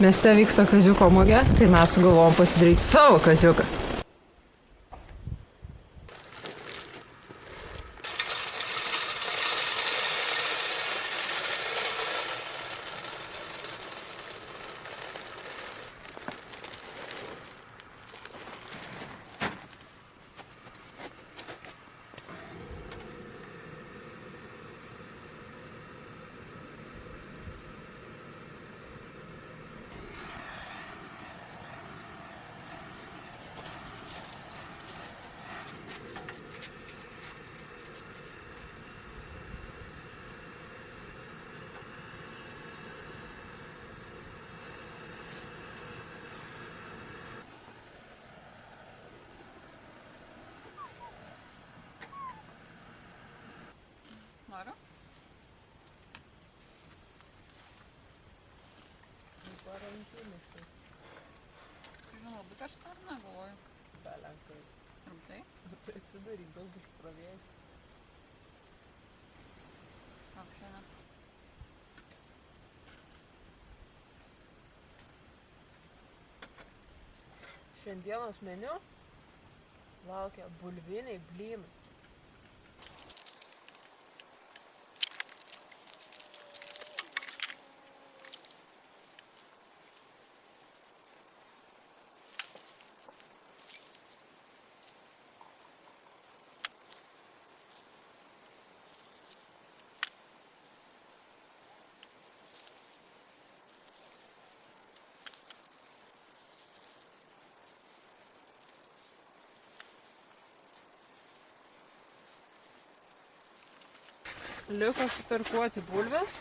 Mieste vyksta kaziuko mugė, tai mes sugalvojom pasidaryti savo kaziuką. Noriu? Parankinis. Žinau, labai kažką ar negalvoju. Belenkai. Rimtai? Tai atsidaryk, daug išpravėjai. Apšiena. Šiandienos meniu laukia bulviniai blynai. Liko sutarkuoti bulves.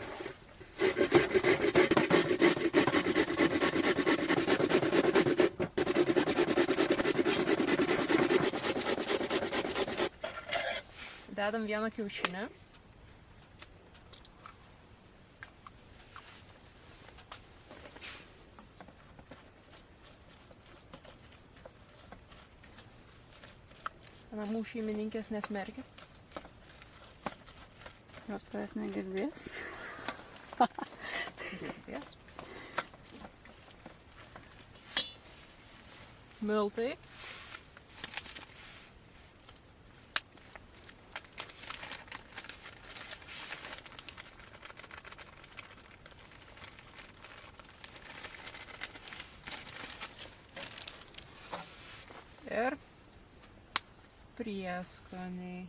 Dedam vieną kiaušinį. Namų šeimininkės nesmerkia. Jos tavęs negirdės. Girdės. Miltai. Ir prieskoniai.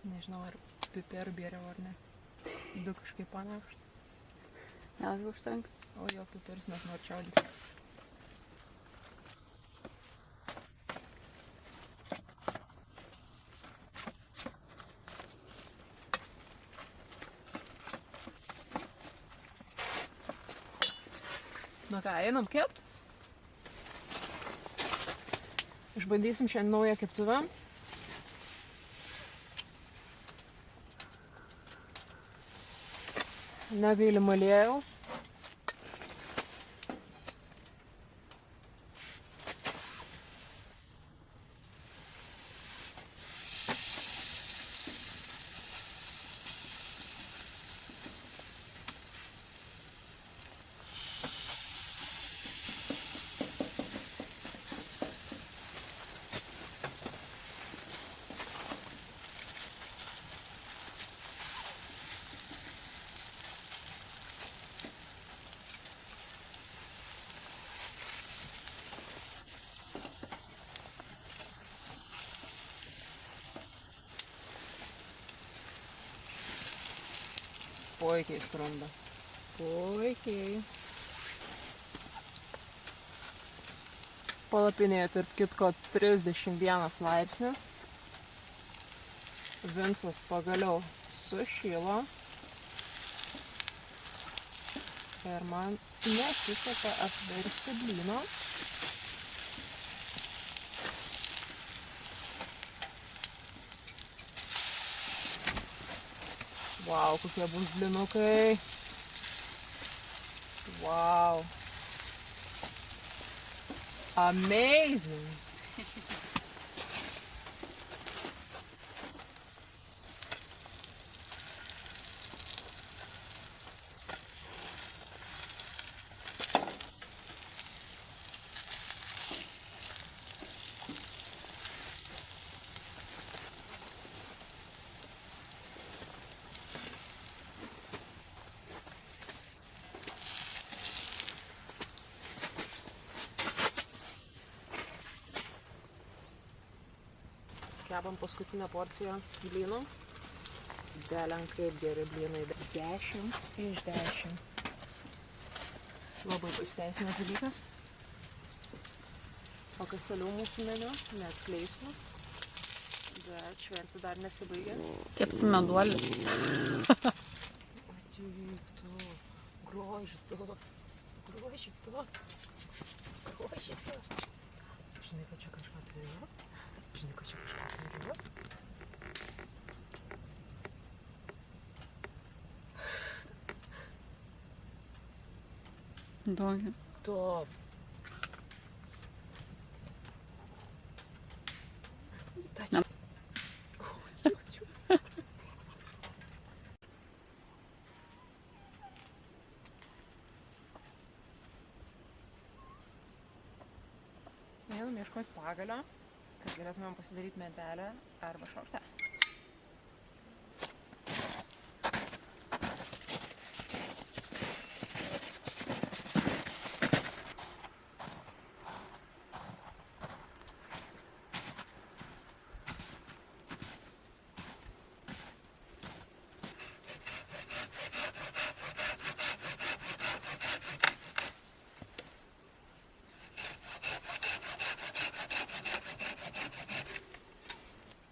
Nežinau, ar piperų bėriau ar ne. Du kažkaip panašus. Gal jau užtenka? O jo piperis nes nori čiaudyti. Na ką, einam kept? Išbandysim šiandien naują keptuvę. Negailim aliejaus. Puikiai skrenda. Puikiai. Palapinėje, tarp kitko, 31 laipsnis. Vincas pagaliau sušilo. Ir man nesiseka apversti blyno. Vau, kokie bus blinukai. Vau. Amazing. Kepam paskutinę porciją blynų. Belen kaip geri blynai. 10 iš 10. Labai pasiteisinęs dalykas. O kas toliau mūsų meniu, neatskleisiu. Bet šventė dar nesibaigė. Kepsim meduolį. Ateiktų, grožito, grožito, grožito. Žinai, kad čia kažką turiu? Žinai, kad čia kažką turiu? Daugia. Top. Ne. Einam ieškoti pagalio, kad galėtumėm pasidaryti mentelę arba šaukštą.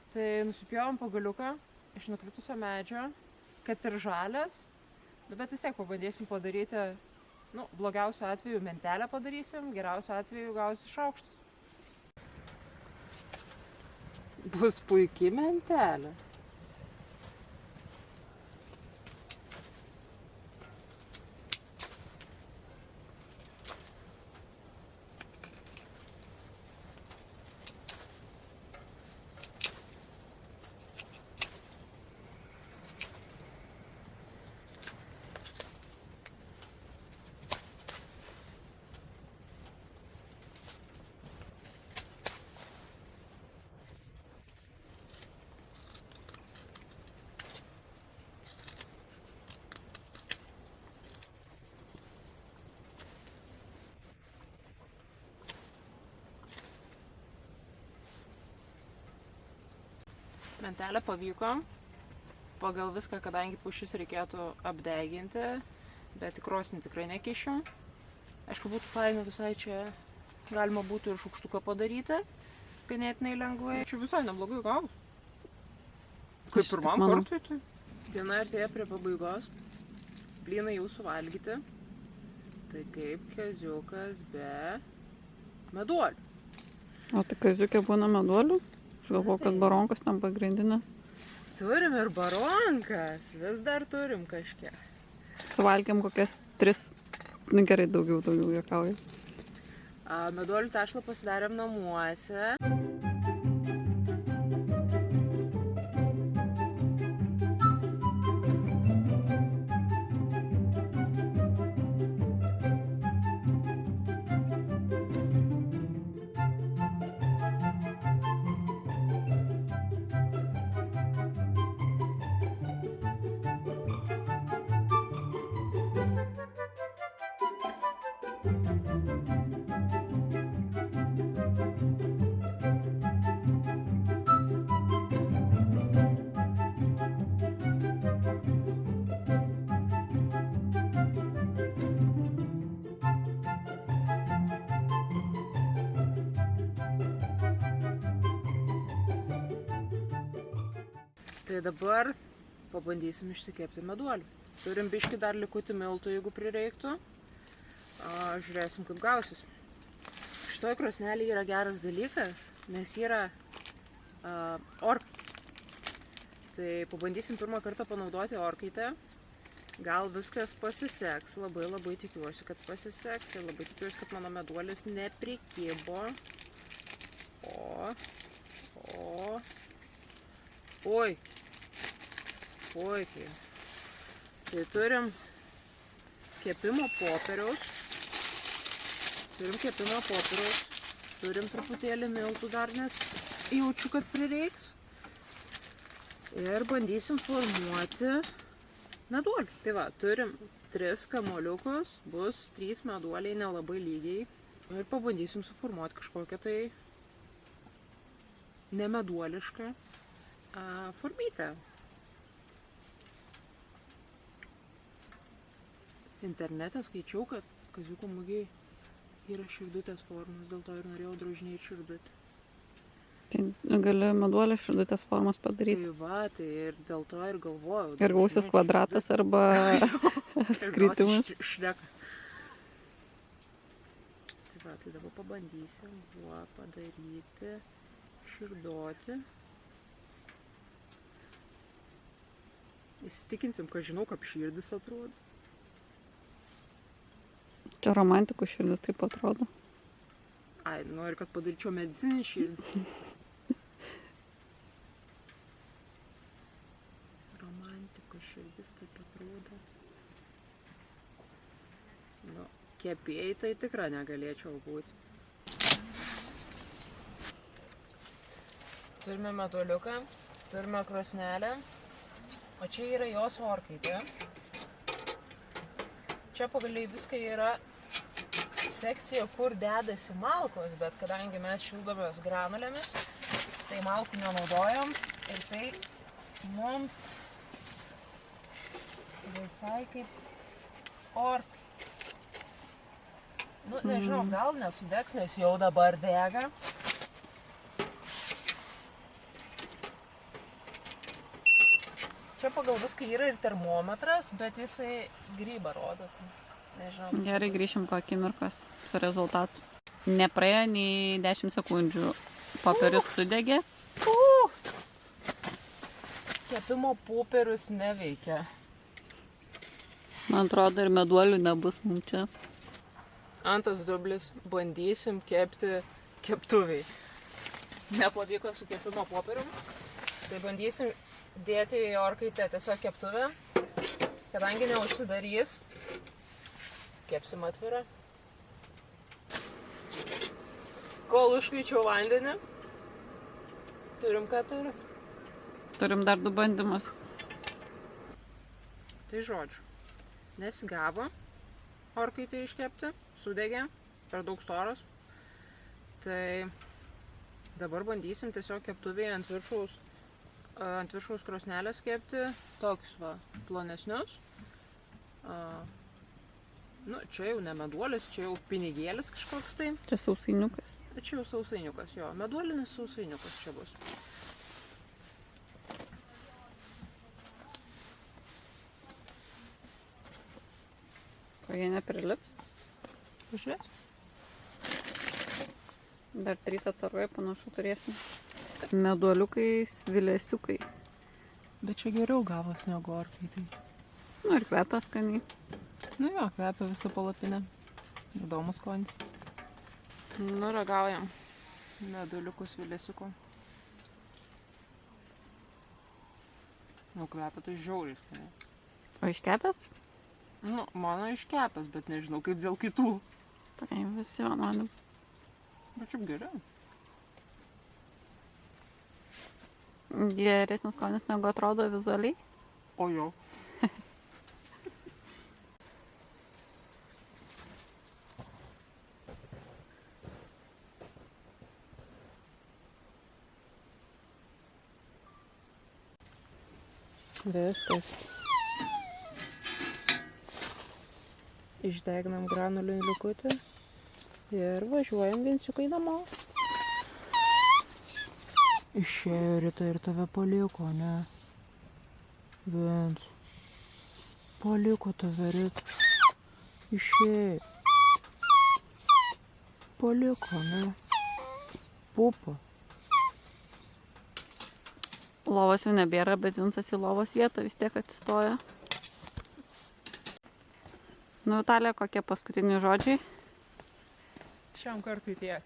Tai nusipjovėm pagaliuką iš nukritusio medžio, kad ir žalias, bet vis tiek pabandysim padaryti, blogiausiu atveju mentelę padarysim, geriausiu atveju gausis šaukštas. Bus puikiai mentelė. Mentelė pavyko, pagal viską, kadangi pušis reikėtų apdeginti, bet į krosnį tikrai nekišim. Aišku, būtų faina visai čia, galima būtų ir šaukštuką padaryti, ganėtinai lengvai. Čia visai neblogai gaus. Kaip pirmam kartui tai. Diena artėja prie pabaigos, blynai jau suvalgyti, tai kaip kaziukas be meduolių. O tai kaziukė būna meduolių? Aš galvoju, kad baronkas tam pagrindinės. Turim ir baronkas, vis dar turim kažkiek. Suvalgėm kokias 3, gerai, daugiau juokauju. Meduolių tešlą pasidarėm namuose. Tai dabar pabandysim išsikepti meduolį. Turim biškį dar likutį miltų, jeigu prireiktų. Žiūrėsim, kaip gausis. Šitoj krosnelėje yra geras dalykas, nes yra orka. Tai pabandysim pirmą kartą panaudoti orkaitę. Gal viskas pasiseks, labai tikiuosi, kad pasiseks ir labai tikiuosi, kad mano meduolis neprikibo. Oi, tai turim kepimo popieriaus, turim truputėlį miltų dar, nes jaučiu, kad prireiks. Ir bandysim formuoti meduolius. Tai va, turim 3 kamuoliukus, bus 3 meduoliai nelabai lygiai. Ir pabandysim suformuoti kažkokią tai nemeduolišką formytę. Internete skaičiau, kad kaziuko mugėj yra širdutės formos, dėl to ir norėjau drožinėti širdutę. Tai gali meduolį širdutės formos padaryti. Tai va, tai ir dėl to ir galvojau. Ir gausis kvadratas arba apskritimas. Šrekas. Tai va, tai dabar pabandysim padaryti širdotį. Įsitikinsim, kad žinau, kaip širdis atrodo. Čia romantikų širdis taip atrodo. Ai, noriu, kad padaryčiau medicininį širdį. Romantikų širdis taip atrodo. Nu, kepėjai tai tikrai negalėčiau būti. Turime meduoliuką, turime krosnelę, o čia yra jos orkaitė. Čia pagaliai viską yra sekcija, kur dedasi malkos, bet kadangi mes šildomės granulėmis, tai malkų nenaudojam ir tai mums visai kaip orkai. Nu, nežinau, gal nesudegs, nes jau dabar dega. Čia pagal viską yra ir termometras, bet jisai grybą rodo. Nežinau. Gerai, grįšim po akimirkos su rezultatu. Nepraėjo nei 10 sekundžių. Popierius sudegė. Kepimo popierius neveikia. Man atrodo, ir meduolių nebus mums čia. Antras dublis. Bandysim kepti keptuviai. Nepavyko su kepimo popierium. Tai bandysim dėti į orkaitę tiesiog keptuvę. Kadangi neužsidarys, kepsim atvirą. Kol užkaičiau vandenį, turim ką turim. Turim dar 2 bandymus. Tai žodžiu, nesigavo orkaitę iškepti, sudegė, per daug storos. Tai dabar bandysim tiesiog keptuvėje ant viršaus krosnelės kepti tokius va, plonesnius. Nu, čia jau ne meduolis, čia jau pinigėlis kažkoks tai. Čia sausainiukas. Čia jau sausainiukas, jo. Meduolinis sausainiukas čia bus. Ko jie neprilips? Pažiūrės? Dar 3 atsargoje panašu turėsim. Meduoliukai, svilesiukai. Bet čia geriau gavos negu orkaitai. Nu ir kvepia skaniai. Nu jo, kvepia visą palapinę. Įdomus skonis. Nu, ragaujam. Meduoliukų svilesiukų. Nu, kvepia tai žiauriai skaniai. O iškepęs? Nu, mano iškepęs, bet nežinau kaip dėl kitų. Tai visi vienodams. Bet šiaip geriau. Geresnis skonis negu atrodo vizualiai. O jau. Viskas. Išdeginam granulių likutį ir važiuojam Vinciukai namo. Išėjo Rita ir tave paliko, ne? Vins. Paliko tave ryt. Išėjai. Paliko, ne? Pupa. Lovos jau nebėra, bet Vinsas į lovos vietą vis tiek atsistoja. Nu, Vitalija, kokie paskutiniai žodžiai? Šiam kartui tiek.